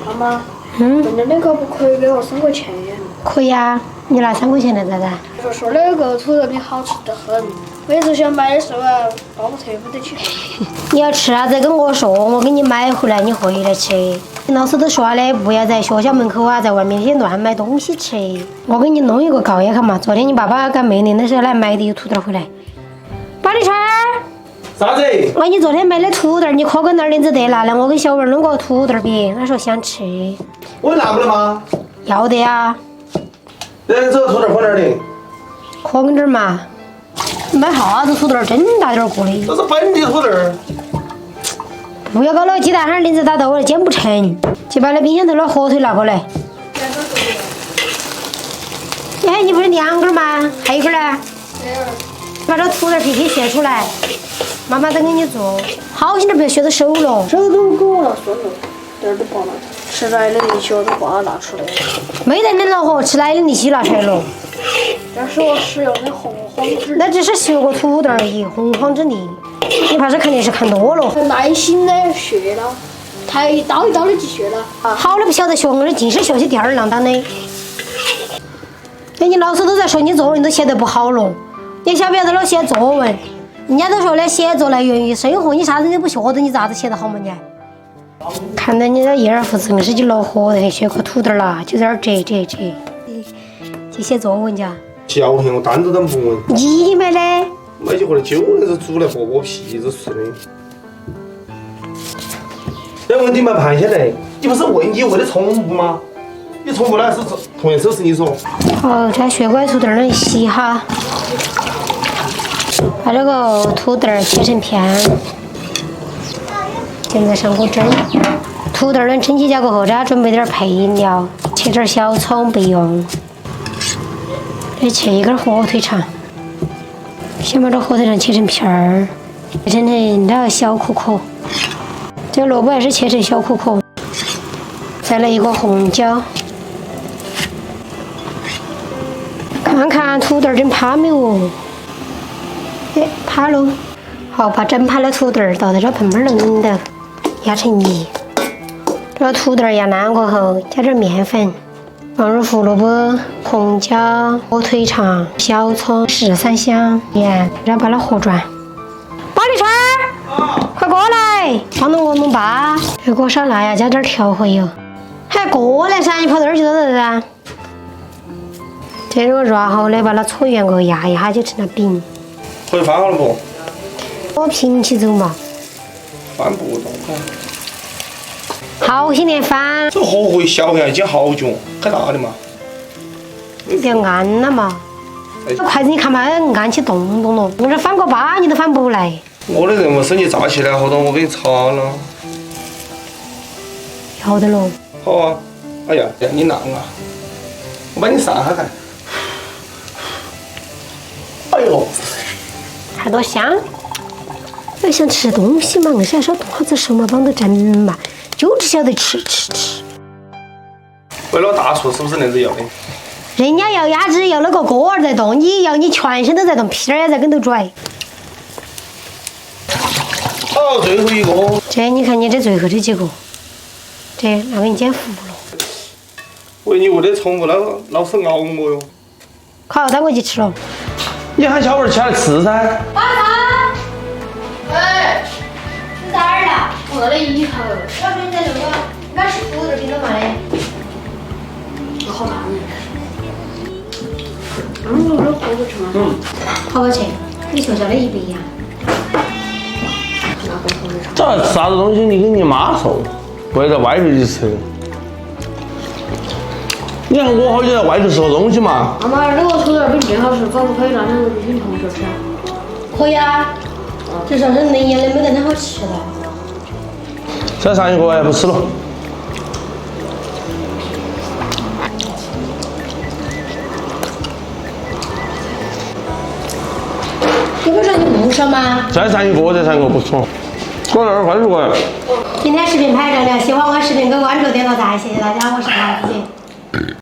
妈妈，问你那个不可以给我3块钱？可以啊，你拿3块钱来咋子？说那个土豆饼好吃得很，每次想买的时候啊，包不特不得去。你要吃啥子跟我说，我给你买回来，你回来吃。老师都说了，不要在学校门口啊，在外面去乱买东西吃。我给你弄一个告一下嘛。昨天你爸爸赶梅林的时候来买的有土豆回来。巴里川，啥子？我你昨天买的土豆，你可跟那儿林子得拿来，我给小文弄个土豆饼，他说想吃。我拿不了吗？要得呀。那这个土豆放哪儿的？可跟这儿嘛。买啥子土豆？真大点儿个的。这是本地土豆。不要搞那个鸡蛋哈，林子打到我煎不成。去把那冰箱头的火腿拿过来。哎，你不是2根吗？还有一根呢？把这土豆皮皮切出来，妈妈等给你做。好心点，不要削到手了。手都给我拿酸了，点儿都拔了。吃来的力气我都把它拿出来了。没得你了嚯，吃来的力气拿出来了。这是我使用的洪荒之力。那只是削个土豆而已，洪荒之力。你怕是看电视看多了。耐心的学了，他一刀一刀的去学了。好的不晓得学，我尽是学起吊儿郎当的。哎，你老师都在说你作文都写得不好了，你晓不晓得了写作文？人家都说的写作来源于生活，你啥子都不学的，你咋子写得好嘛你？看到你这一二胡子硬是就恼火的，学个土豆啦，就在那儿折，去写作文去。教训我单子都不问。你买的？买起回来酒那是煮来剥皮子吃的。要问你买盘下来，你不是问你为了重复吗？你重复了是同样手势你说。好，这血管土豆儿一洗哈，把这个土豆儿切成片。现在上锅蒸，土豆儿的蒸起价过后，这准备点配料，切点小葱备用。再切一根火腿肠，先把这火腿肠切成片儿，切成那个小颗颗。这萝卜还是切成小颗颗。再来一个红椒，看看土豆儿蒸趴没有？哎，趴了。好，把整趴的土豆儿倒在这盆盆冷的，压成泥。这个土豆儿压烂过后，加点面粉，放入胡萝卜、红椒、火腿肠、小葱、13香、盐，然后把它和转。巴里川，快过来，帮着我弄粑。这锅烧辣呀，加点调和油。还过来噻，你跑到哪儿去了噻？这个热好的，把它搓圆个压一下就成了饼。可以翻好了不？我平起走嘛。翻不动。好些年翻。这火会小呀，已经好久，开大的嘛。不要按了嘛。筷子你看嘛，按起动动了。我这翻个粑你都翻不来。我的任务是你炸起来，后头我给你擦了。要得喽。好啊。哎呀，你浪啊！我帮你上下看。哎呦，看多香！我想吃东西嘛，硬是要说动下子手嘛，帮着蒸嘛，就只晓得吃。为了大厨是不是那样子要的？人家要鸭子要那个锅儿在动，你要你全身都在动，屁儿也在跟头拽。好，最后一个。这你看你这最后这几个，这那给你减服了。喂，你为了重复，那个老师熬我哟。好，带我去吃了。你喊小文起来吃噻。爸爸，哎，你在哪儿呢？我在一头。要不你在那个哪是土豆饼了嘛嘞？好大呢。我这火腿肠。好不好吃？跟学校的一不一样。这啥子东西你跟你妈说，不要在外头去吃。你看我好久在外头吃过东西嘛。妈妈，这个土豆饼最好吃，可不可以拿2个给你同学吃？可以啊，至少是那样的没得那好吃的。再上一个哎，不吃了。你不是说你不说吗？再上一个，不吃了。过来快点过来。今天视频拍这里，喜欢我视频给关注点个赞，谢谢大家，我是桃子姐。